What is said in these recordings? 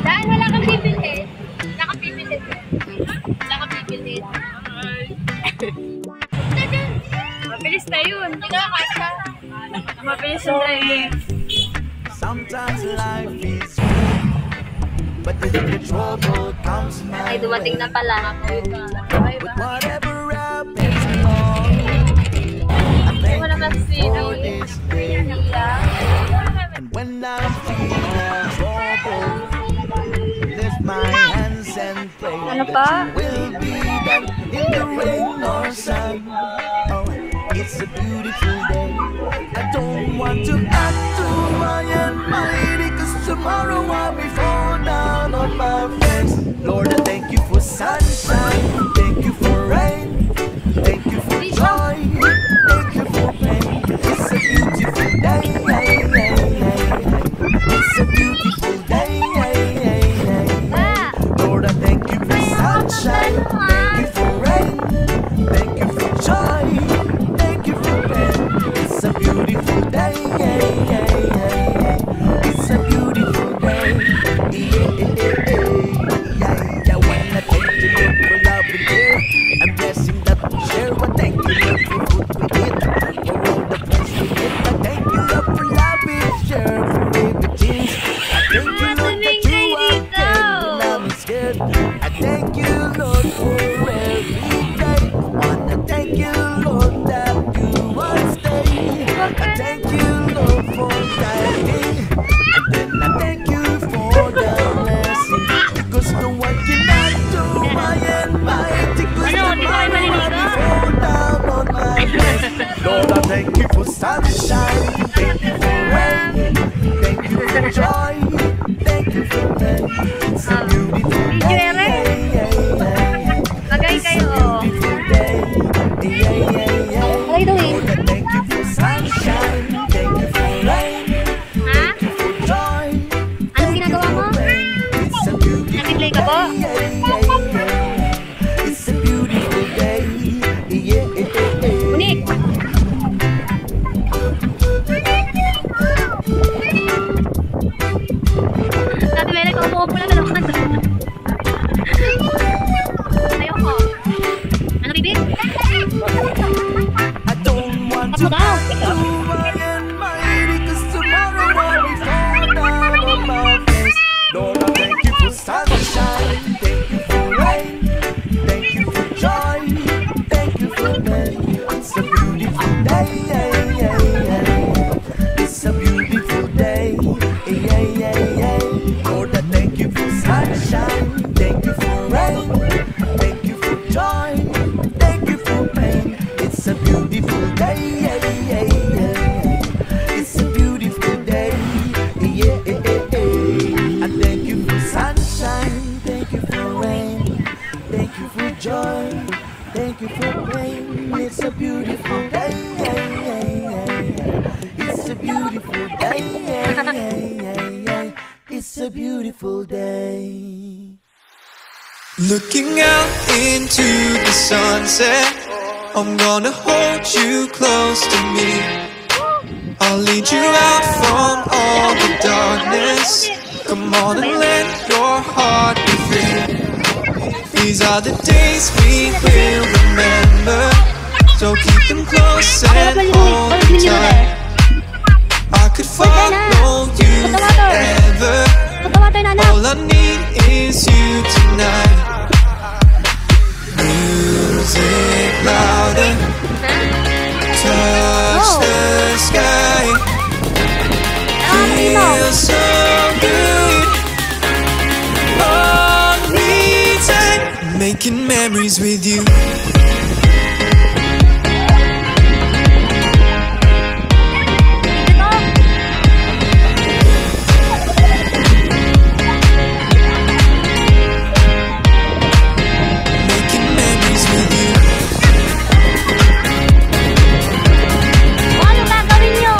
Dahil wala kang bibilhin, nakapipilit. Nakapipilit. Mabilis na yun. Mabilis na driving. Sometimes life is good, but with the trouble comes my Ay, dumating na pala. But whatever happens along, I thank you for this day. And when I'm feeling trouble, lift my hands and pray Ano that pa? you will be there in the rain or sun. Oh, it's a beautiful day. I don't want to act too high and mighty, 'cause tomorrow I'll be falling down on my face. Lord, I thank you for sunshine, thank you for rain, thank you for joy, thank you for pain. It's a beautiful day, it's a beautiful day. Lord, I thank you for sunshine, thank you for rain, thank you for joy, thank you for pain. It's a beautiful day, it's a beautiful day. When I thank you, Lord, for love and care, and blessing that we share. I thank you, Lord, for food we eat, for all the friends we get. I thank you, Lord, for love and share, for everything. I thank you, Lord, that you are there when I'm scared. I thank you, Lord, for every day. Wanna thank you, Lord, that you are staying. I thank you, Lord, for guiding, and then I thank you for the blessing, because no one cannot do my and mighty, 'cause tomorrow I'll be fall down on my face. Lord, I thank you for sunshine, thank you for rain, thank you for joy, thank you for pain. It's a beautiful day, Bagay kayo. beautiful day. Alay doing? Lord, I thank you for sunshine, thank you for rain, Ha? thank you for joy. Anong ginagawa mo? It's a beautiful Nakiplay ka po? It's a beautiful day. Unik! Dati may nagkaupo pula na naman. Ayoko. Ano, bibig? I don't want to act too high and mighty, 'cause tomorrow I'll be fall down on my face. Lord, I thank you for sunshine, thank you for rain, thank you for joy, thank you for pain. It's a beautiful day, it's a beautiful day. Lord, I thank you for sunshine, thank you for rain, thank you for joy, thank you for pain. It's a beautiful day, it's a beautiful day. I thank you for sunshine, thank you for rain, thank you for joy, thank you for pain. It's a beautiful day, it's a beautiful day, it's a beautiful day. Looking out into the sunset, I'm gonna hold you close to me. I'll lead you out from all the darkness. Come on and let your heart be free. These are the days we will remember, so keep them close and hold them tight. I could follow you forever. All I need is you tonight. Music louder, touch the sky. Feels so good. Hold me tight, making memories with you. Making memories with you. Ano gagawin nyo?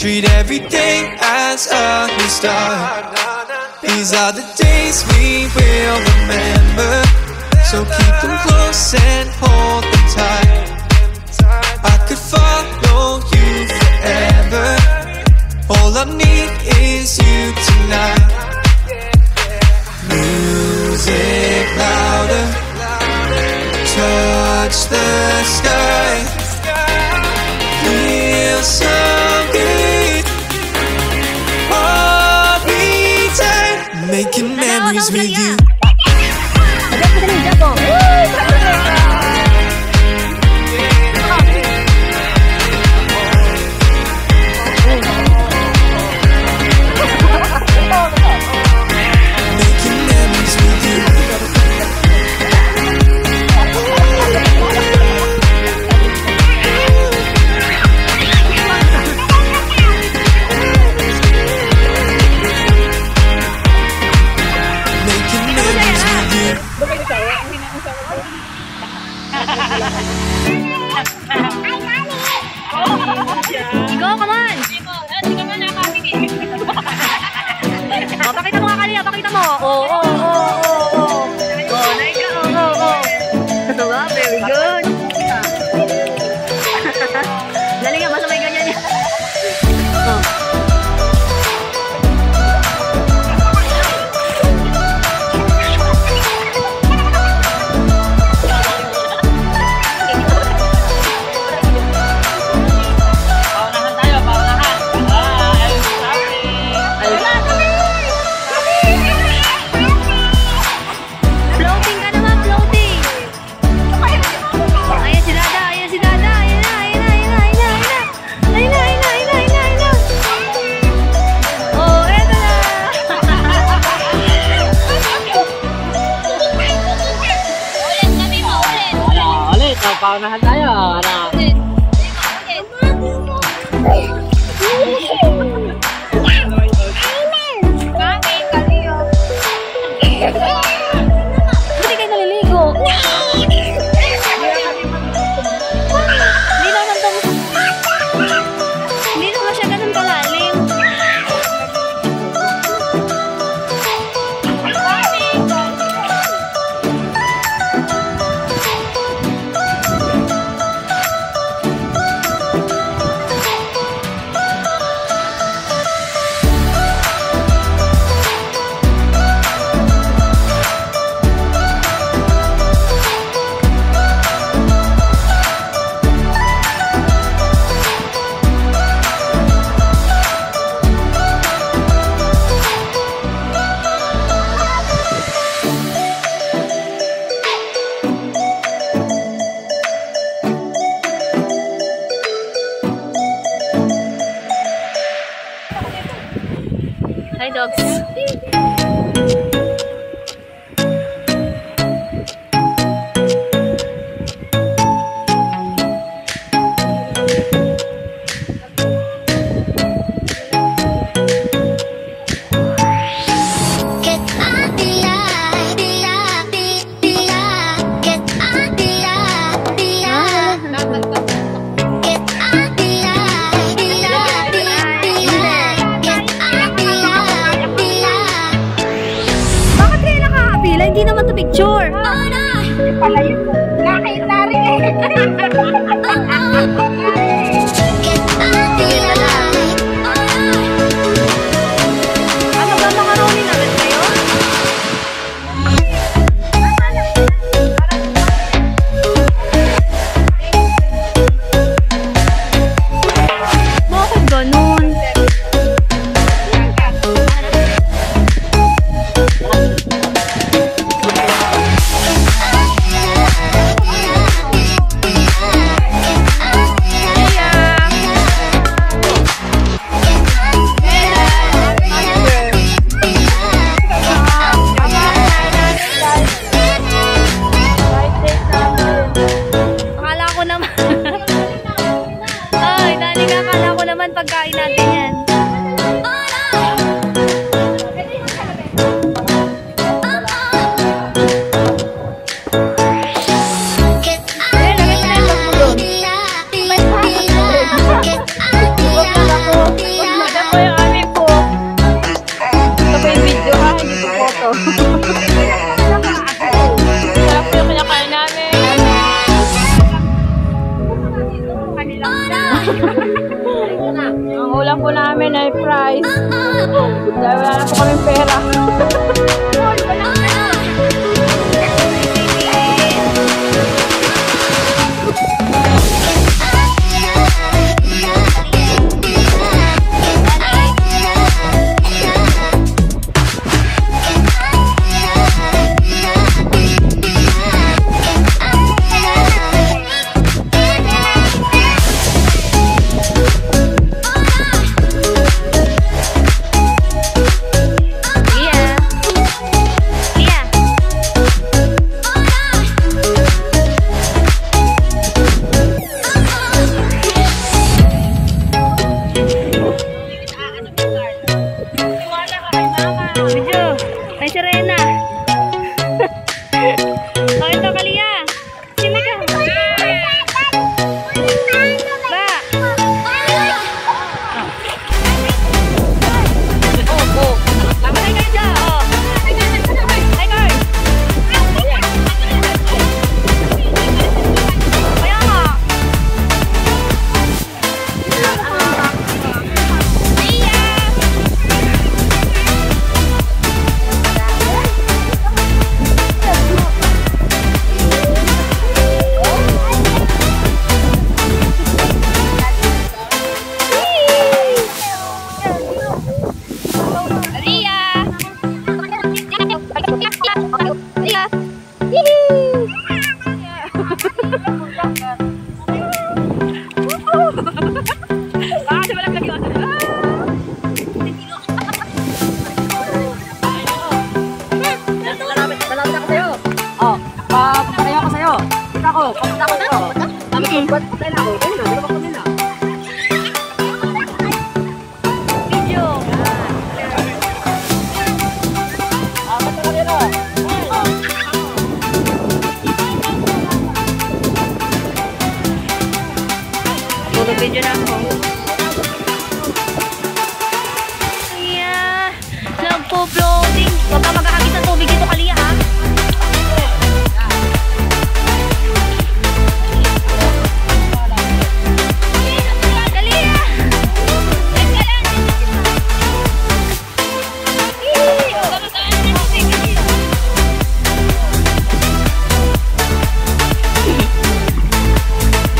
Treat every day as a new start. These are the days we will remember, so keep them close and hold them tight. I could follow you forever. All I need is you tonight. Music louder, touch the sky. Feel so good. Hold me tight, making memories with you. Making memories with you. Making memories with you. Go, come on! Oh, pakita mo nga kanina, pakita mo. Oh. Oh, like that. Wow, very good. Dali nga, basta may ganyan yan. Oh. Floating ka naman, floating. Ayan si Dada, ayan si Dada. Ayan na. Oh, eto na. Ulit, paunahan tayo. Buti kayo naliligo. Hindi naman siya ganun kalalim. Hi, dogs. Bakit kayo nakakapila? Hindi naman to picture. Pala yun. Nakakita na rin. Ano ba makaroni na rin kayo? Bakit ganun? Akala ko naman. Ay, Danica, akala ko naman pagkain natin yan. Get out, Ang ulam po namin ay fries. Dahil wala na po kaming pera. Ay, Serena. Oh, ito, Kalia. Sino ka? Ba? Oh. Ay, guys, dyan. Oh. Ay, guys. Kaya nga. Puro video na ako. Ayan. Nagpo-floating. Huwag ka magkakagit ng tubig dito, Kalia, ha? Kalia!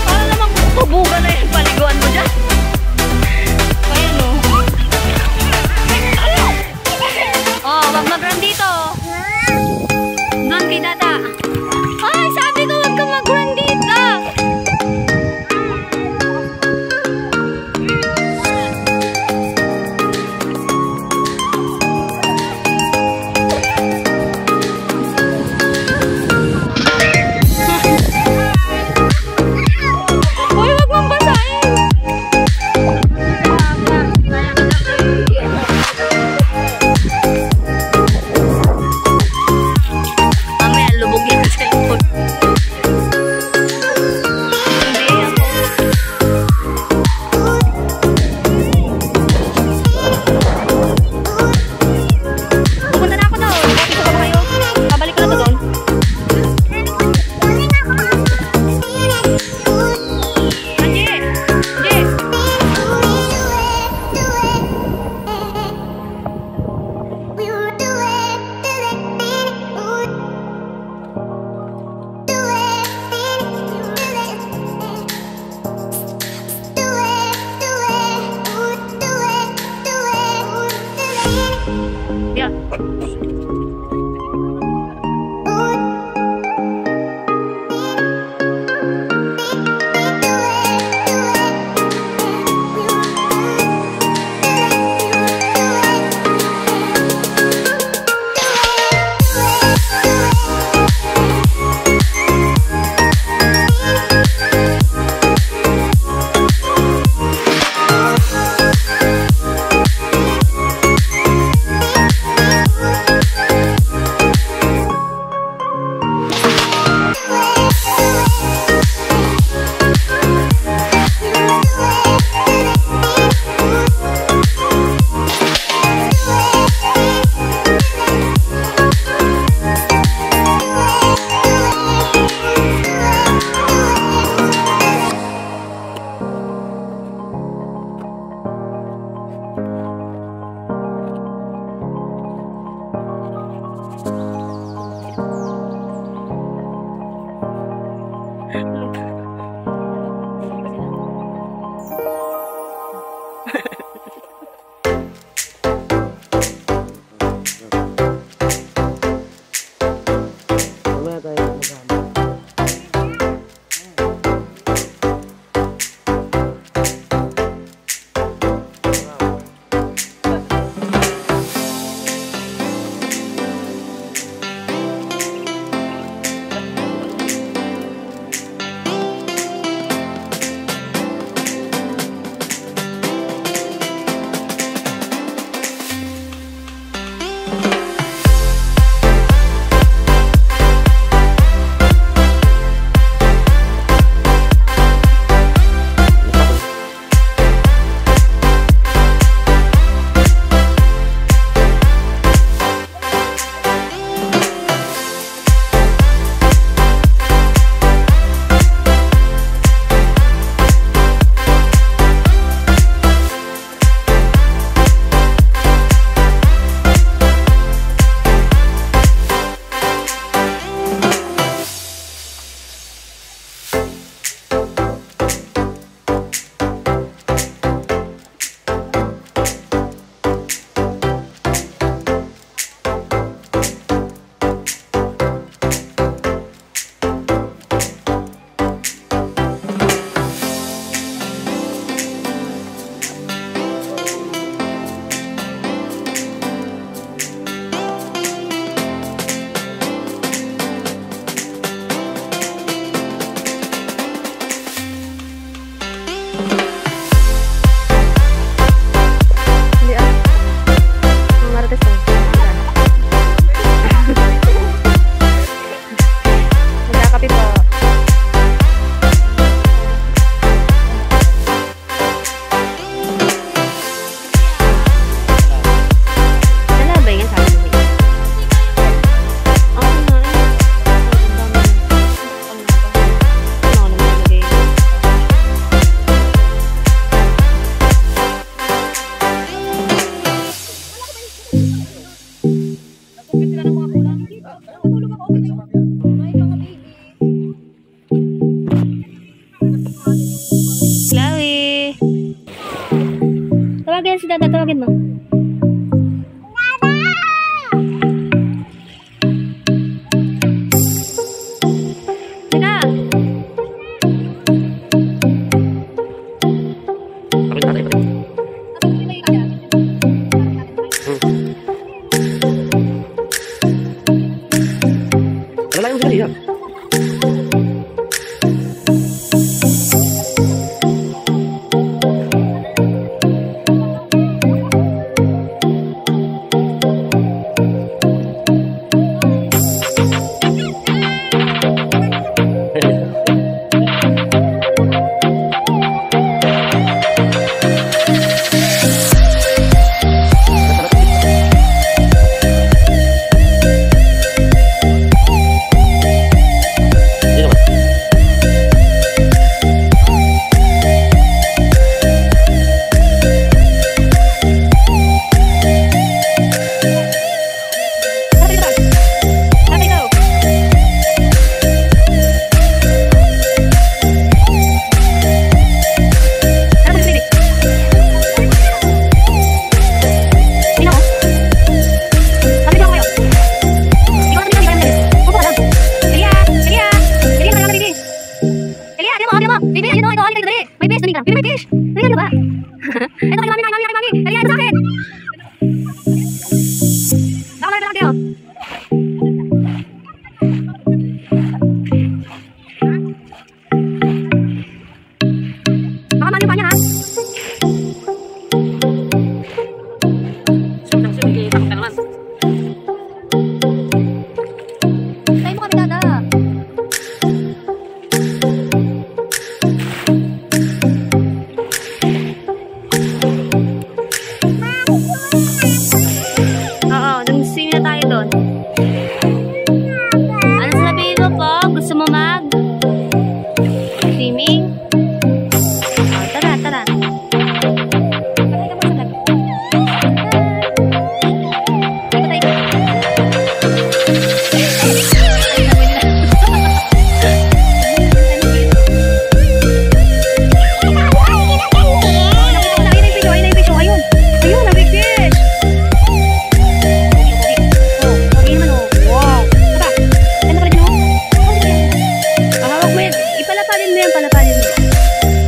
Para namang tubugan na yung paliguan mo dyan. Ayan, oh. Oh, wag mag-run dito. tawagin mo? Teka. Wala yung sila. Palapalin mo yan, palapalin mo.